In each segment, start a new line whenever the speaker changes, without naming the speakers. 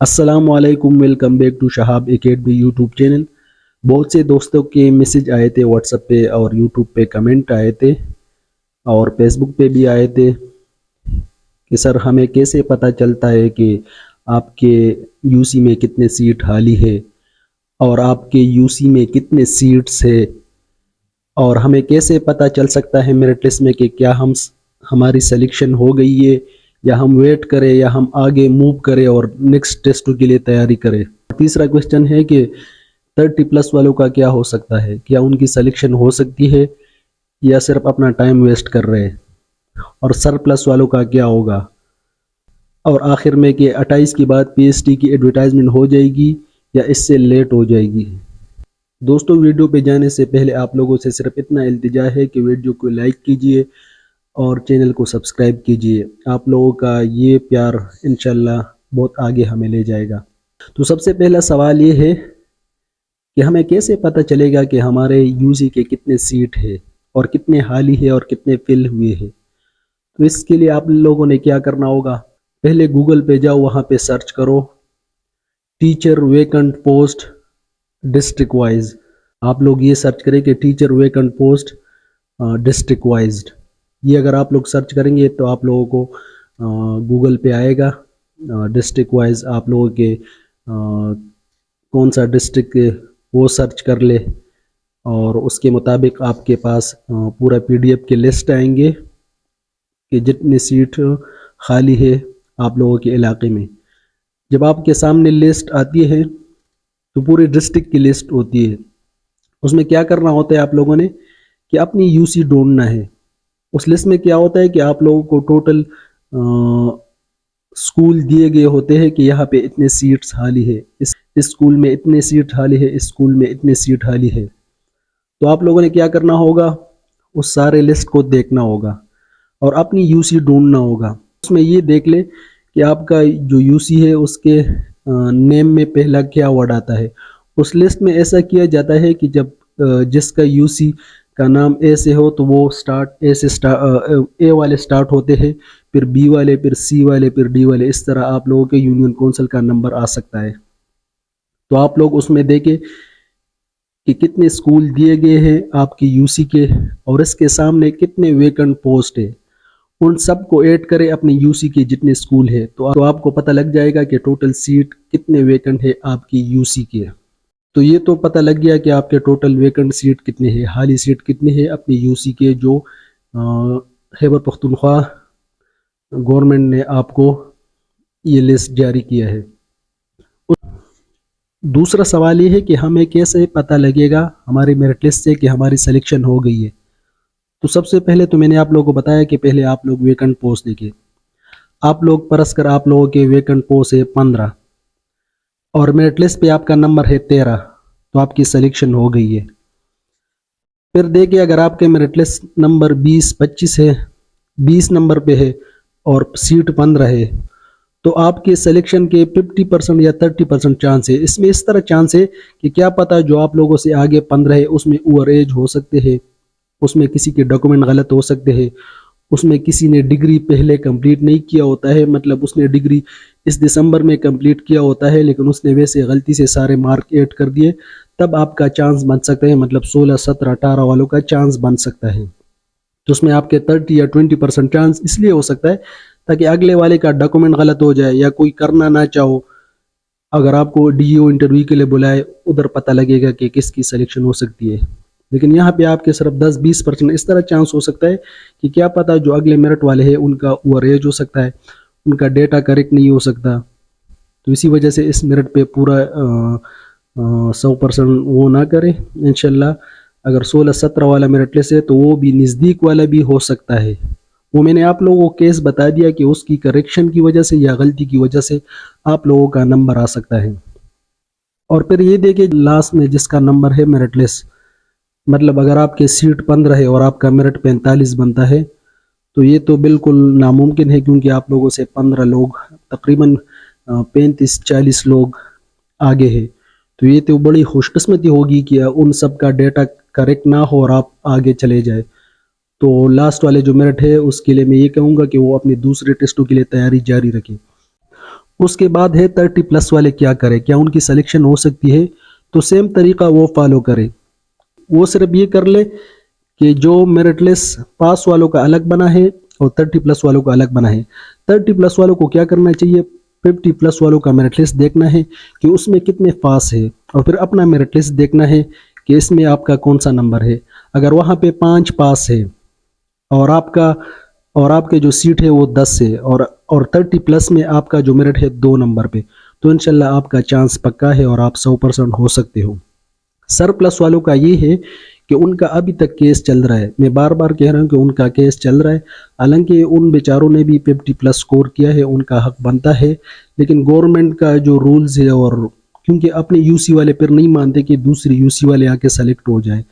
अस्सलाम वालेकुम, welcome back to Shahab academy YouTube channel. बहुत से दोस्तों के मैसेज आए थे व्हाट्सएप पे और यूट्यूब पे कमेंट आए थे और फेसबुक पे भी आए थे कि सर हमें कैसे पता चलता है कि आपके यूसी में कितने सीट खाली है और आपके यूसी में कितने सीट्स है, और हमें कैसे पता चल सकता है मेरिट लिस्ट में कि क्या हमारी सिलेक्शन हो गई है या हम वेट करें या हम आगे मूव करें और नेक्स्ट टेस्ट के लिए तैयारी करें। तीसरा क्वेश्चन है कि 30+ वालों का क्या हो सकता है, क्या उनकी सिलेक्शन हो सकती है या सिर्फ अपना टाइम वेस्ट कर रहे हैं, और सरप्लस वालों का क्या होगा, और आखिर में कि 28 के बाद पीएचडी की एडवर्टाइजमेंट हो जाएगी या इससे लेट हो जाएगी। दोस्तों, वीडियो पे जाने से पहले आप लोगों से सिर्फ इतना इल्तिजा है कि वीडियो को लाइक कीजिए और चैनल को सब्सक्राइब कीजिए। आप लोगों का ये प्यार इंशाल्लाह बहुत आगे हमें ले जाएगा। तो सबसे पहला सवाल ये है कि हमें कैसे पता चलेगा कि हमारे यूजी के कितने सीट है और कितने खाली है और कितने फिल हुए हैं। तो इसके लिए आप लोगों ने क्या करना होगा, पहले गूगल पे जाओ, वहाँ पे सर्च करो teacher vacant post district wise. आप लोग ये सर्च करें कि teacher vacant post district wise. ये अगर आप लोग सर्च करेंगे तो आप लोगों को गूगल पे आएगा डिस्ट्रिक्ट वाइज। आप लोगों के कौन सा डिस्ट्रिक्ट वो सर्च कर ले और उसके मुताबिक आपके पास पूरा पीडीएफ के लिस्ट आएंगे कि जितनी सीट खाली है आप लोगों के इलाके में। जब आपके सामने लिस्ट आती है तो पूरे डिस्ट्रिक्ट की लिस्ट होती है। उसमें क्या करना होता है आप लोगों ने कि अपनी यूसी ढूंढना है। उस लिस्ट में क्या होता है कि आप लोगों को टोटल स्कूल दिए गए होते हैं कि यहाँ पे इतने सीट्स खाली है, इस स्कूल में इतने सीट खाली है, इस स्कूल में इतने सीट खाली है। तो आप लोगों ने क्या करना होगा, उस सारे लिस्ट को देखना होगा और अपनी यूसी ढूंढना होगा। उसमें ये देख ले कि आपका जो यूसी है उसके नेम में पहला क्या वर्ड आता है। उस लिस्ट में ऐसा किया जाता है कि जब जिसका यूसी का नाम ए से हो तो वो स्टार्ट ए से ए वाले स्टार्ट होते हैं, फिर बी वाले, फिर सी वाले, फिर डी वाले। इस तरह आप लोगों के यूनियन काउंसिल का नंबर आ सकता है। तो आप लोग उसमें देखें कि कितने स्कूल दिए गए हैं आपकी यूसी के और इसके सामने कितने वेकेंट पोस्ट है। उन सब को ऐड करें अपने यूसी के जितने स्कूल है तो आपको पता लग जाएगा कि टोटल सीट कितने वेकेंट है आपकी यूसी के। तो ये तो पता लग गया कि आपके टोटल वेकेंट सीट कितने हैं, खाली सीट कितने हैं अपनी यूसी के, जो खैबर पख्तूनख्वा गवर्नमेंट ने आपको ये लिस्ट जारी किया है। दूसरा सवाल ये है कि हमें कैसे पता लगेगा हमारी मेरिट लिस्ट से कि हमारी सिलेक्शन हो गई है। तो सबसे पहले तो मैंने आप लोगों को बताया कि पहले आप लोग वेकेंट पोस्ट देखिए। आप लोग परस कर आप लोगों के वेकेंट पोस्ट है 15 और मेरिट लिस्ट पे आपका नंबर है 13, तो आपकी सिलेक्शन हो गई है। फिर देखिए अगर आपके मेरिट लिस्ट नंबर 20-25 है, 20 नंबर पे है और सीट 15 है, तो आपके सिलेक्शन के 50% या 30% चांस है। इसमें इस तरह चांस है कि क्या पता जो आप लोगों से आगे 15 है उसमें ओवर एज हो सकते हैं, उसमें किसी के डॉक्यूमेंट गलत हो सकते हैं, उसमें किसी ने डिग्री पहले कंप्लीट नहीं किया होता है, मतलब उसने डिग्री इस दिसंबर में कंप्लीट किया होता है लेकिन उसने वैसे गलती से सारे मार्क ऐड कर दिए, तब आपका चांस बन सकता है, मतलब 16, 17, 18 वालों का चांस बन सकता है। तो उसमें आपके 30 या 20% चांस इसलिए हो सकता है ताकि अगले वाले का डॉक्यूमेंट गलत हो जाए या कोई करना ना चाहो। अगर आपको डीओ इंटरव्यू के लिए बुलाए उधर पता लगेगा कि किसकी सिलेक्शन हो सकती है, लेकिन यहाँ पे आपके सिर्फ 10-20% इस तरह चांस हो सकता है कि क्या पता जो अगले मेरिट वाले हैं उनका ओवर एज हो सकता है, उनका डेटा करेक्ट नहीं हो सकता। तो इसी वजह से इस मेरिट पे पूरा 100% वो ना करें। इंशाल्लाह अगर 16-17 वाला मेरिट लिस्ट है तो वो भी नज़दीक वाला भी हो सकता है। वो मैंने आप लोगों को केस बता दिया कि उसकी करेक्शन की वजह से या गलती की वजह से आप लोगों का नंबर आ सकता है। और फिर ये देखिए लास्ट में जिसका नंबर है मेरिट लिस्ट, मतलब अगर आपके सीट 15 है और आपका मेरिट 45 बनता है तो ये तो बिल्कुल नामुमकिन है, क्योंकि आप लोगों से 15 लोग, तकरीबन 35-40 लोग आगे है। तो ये तो बड़ी खुशकिस्मती होगी कि उन सब का डेटा करेक्ट ना हो और आप आगे चले जाए। तो लास्ट वाले जो मेरिट है उसके लिए मैं ये कहूँगा कि वो अपने दूसरे टेस्टों के लिए तैयारी जारी रखें। उसके बाद है 30+ वाले क्या करें, क्या उनकी सिलेक्शन हो सकती है? तो सेम तरीका वो फॉलो करें। वो सिर्फ ये कर ले कि जो मेरिट लिस्ट पास वालों का अलग बना है और 30+ वालों का अलग बना है। 30+ वालों को क्या करना चाहिए, 50+ वालों का मेरिट लिस्ट देखना है कि उसमें कितने पास है, और फिर अपना मेरिट लिस्ट देखना है कि इसमें आपका कौन सा नंबर है। अगर वहाँ पे 5 पास है और आपके जो सीट है वो 10 है, और 30+ में आपका जो मेरिट है 2 नंबर पे, तो इंशाल्लाह आपका चांस पक्का है और आप 100% हो सकते हो। सरप्लस वालों का ये है कि उनका अभी तक केस चल रहा है। मैं बार बार कह रहा हूँ कि उनका केस चल रहा है, हालांकि उन बेचारों ने भी 50+ स्कोर किया है, उनका हक बनता है, लेकिन गवर्नमेंट का जो रूल्स है, और क्योंकि अपने यूसी वाले फिर नहीं मानते कि दूसरी यूसी वाले आके सेलेक्ट हो जाए,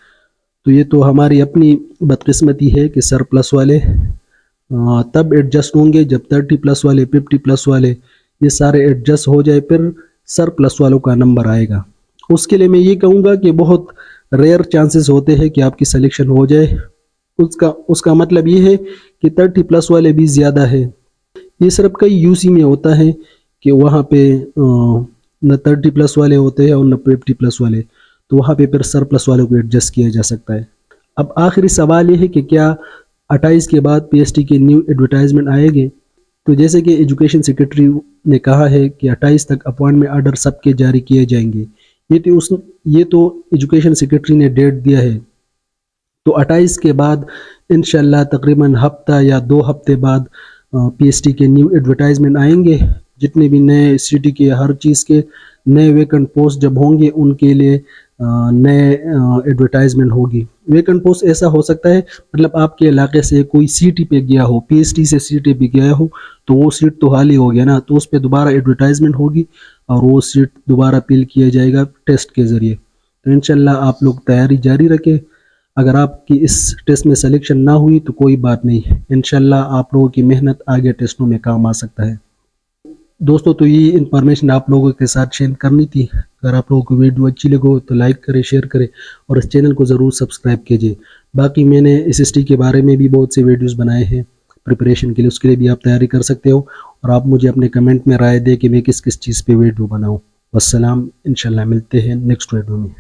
तो ये तो हमारी अपनी बदकिस्मती है कि सरप्लस वाले तब एडजस्ट होंगे जब 30+ वाले 50+ वाले ये सारे एडजस्ट हो जाए, फिर सरप्लस वालों का नंबर आएगा। उसके लिए मैं ये कहूँगा कि बहुत रेयर चांसेस होते हैं कि आपकी सिलेक्शन हो जाए। उसका मतलब ये है कि 30+ वाले भी ज़्यादा है। ये सिर्फ कई यूसी में होता है कि वहाँ पे न 30+ वाले होते हैं और न 50+ वाले, तो वहाँ पे फिर सरप्लस वालों को एडजस्ट किया जा सकता है। अब आखिरी सवाल ये है कि क्या 28 के बाद पीएसटी के न्यू एडवर्टाइजमेंट आएंगे? तो जैसे कि एजुकेशन सेक्रेटरी ने कहा है कि 28 तक अपॉइंटमेंट ऑर्डर सबके जारी किए जाएंगे। ये तो एजुकेशन सेक्रेटरी ने डेट दिया है। तो 28 के बाद इंशाल्लाह तकरीबन हफ्ता या 2 हफ्ते बाद पीएसटी के न्यू एडवर्टाइजमेंट आएंगे। जितने भी नए सिटी के हर चीज़ के नए वैकेंट पोस्ट जब होंगे उनके लिए नए एडवर्टाइजमेंट होगी। वैकेंट पोस्ट ऐसा हो सकता है, मतलब आपके इलाके से कोई सिटी पे गया हो, पीएसटी से सिटी पे गया हो, तो वो सीट तो खाली हो गया ना, तो उस पर दोबारा एडवर्टाइजमेंट होगी और वो सीट दोबारा फिल किया जाएगा टेस्ट के ज़रिए। तो इंशाल्लाह आप लोग तैयारी जारी रखें। अगर आपकी इस टेस्ट में सिलेक्शन ना हुई तो कोई बात नहीं, इंशाल्लाह आप लोगों की मेहनत आगे टेस्टों में काम आ सकता है। दोस्तों, तो ये इन्फॉर्मेशन आप लोगों के साथ शेयर करनी थी। अगर आप लोगों को वीडियो अच्छी लगे तो लाइक करें, शेयर करें और इस चैनल को ज़रूर सब्सक्राइब कीजिए। बाकी मैंने एसएसटी के बारे में भी बहुत से वीडियोस बनाए हैं प्रिपरेशन के लिए, उसके लिए भी आप तैयारी कर सकते हो। और आप मुझे अपने कमेंट में राय दें कि मैं किस किस चीज़ पे वीडियो बनाऊँ। वस्सलाम, इंशाल्लाह मिलते हैं नेक्स्ट वीडियो में।